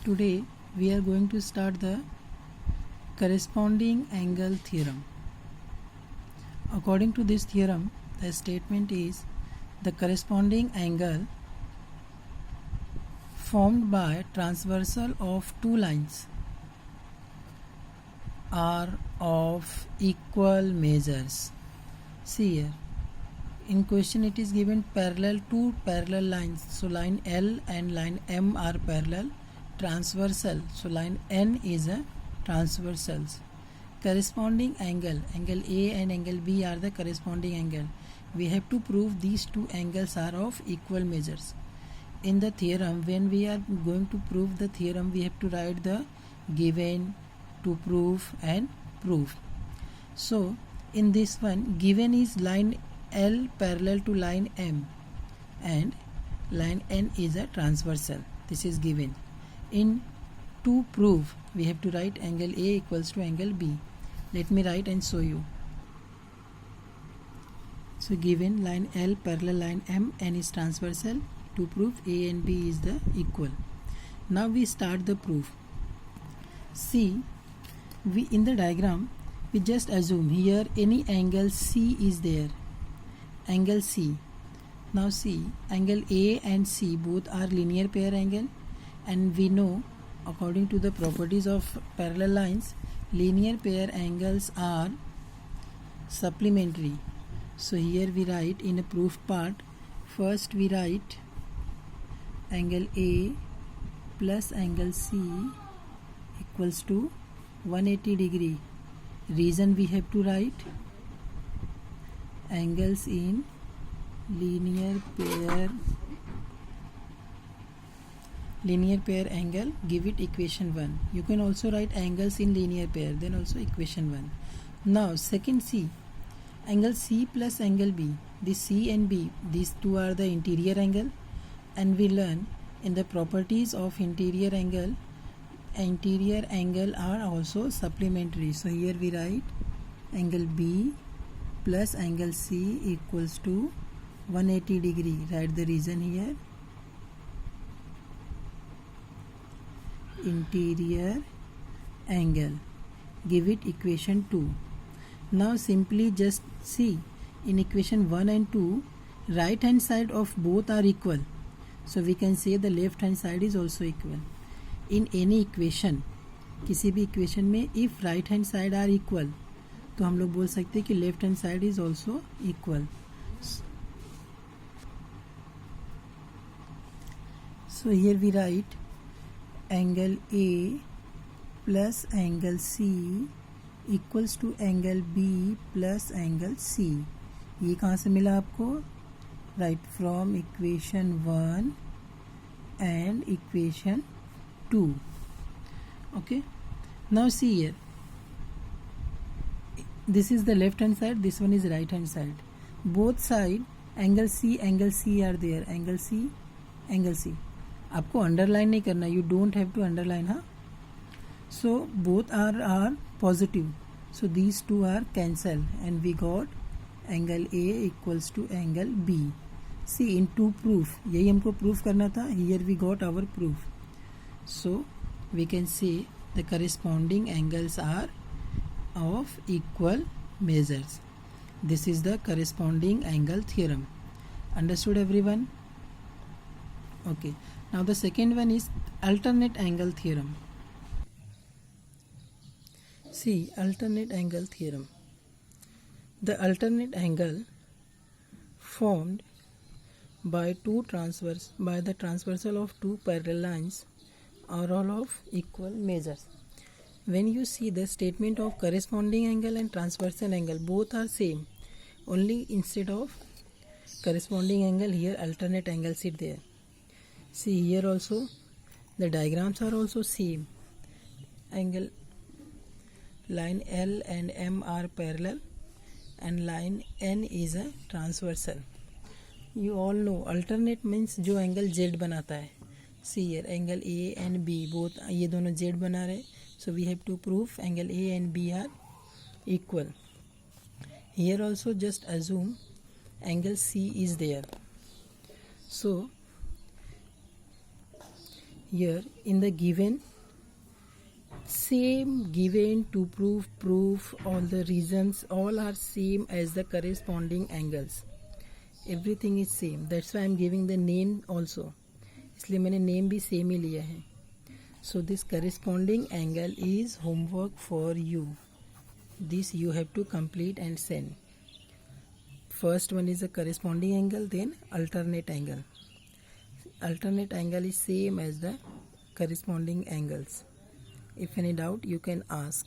Today we are going to start the corresponding angle theorem. According to this theorem, the statement is the corresponding angle formed by transversal of two lines are of equal measures. See here, in question it is given two parallel lines, so line L and line M are parallel, transversal, so line N is a transversals. Corresponding angle A and angle B are the corresponding angle. We have to prove these two angles are of equal measures. In the theorem, when we are going to prove the theorem, we have to write the given, to prove and prove. So in this one, given is line L parallel to line M and line N is a transversal. This is given. In to prove, we have to write angle A equals to angle B. Let me write and show you. So given line L parallel line M, N is transversal. To prove A and B is the equal. Now we start the proof. See, we in the diagram we just assume here any angle C is there. Angle C. Now see, angle A and C both are linear pair angle, and we know according to the properties of parallel lines, linear pair angles are supplementary. So here we write in a proof part, first we write angle A plus angle C equals to 180 degree. Reason we have to write angles in linear pair angle, give it equation 1. You can also write angles in linear pair, then also equation 1. Now second C, angle C plus angle B. This C and B, these two are the interior angle, and we learn in the properties of interior angle are also supplementary. So here we write angle B plus angle C equals to 180 degree. Write the reason here. Interior angle, give it equation 2. Now simply just see, in equation 1 and 2, right hand side of both are equal, so we can say the left hand side is also equal. In any equation, किसी भी equation में if right hand side are equal, तो हम लोग बोल सकते हैं कि left hand side is also equal. So here we write angle A plus angle C equals to angle B plus angle C. ये कहाँ से मिला आपको? Right from equation 1 and equation 2. Okay. Now see here. This is the left hand side. This one is right hand side. Both side angle C are there. Angle C. आपको underline नहीं करना. You don't have to underline, huh? So both are positive. So these two are cancelled, and we got angle A equals to angle B. See, in to proof, यही हमको proof करना था. Here we got our proof. So we can say the corresponding angles are of equal measures. This is the corresponding angle theorem. Understood everyone? Okay. Now the second one is alternate angle theorem. See, alternate angle theorem. The alternate angle formed by the transversal of two parallel lines are all of equal measures. When you see the statement of corresponding angle and transversal angle, both are same. Only instead of corresponding angle, here alternate angles is there. See here also, the diagrams are also same. Angle line L and M are parallel, and line N is a transversal. You all know alternate means जो angle Z बनाता है. See here, angle A and B both ये दोनों Z बना रहे. So we have to prove angle A and B are equal. Here also just assume angle C is there. So here in the given, same given to proof all the reasons all are same as the corresponding angles. Everything is same. That's why I'm giving the name also. इसलिए मैंने name भी same ही लिया है. So this corresponding angle is homework for you. This you have to complete and send. First one is a corresponding angle, then alternate angle. Alternate angle is same as the corresponding angles. If any doubt, you can ask.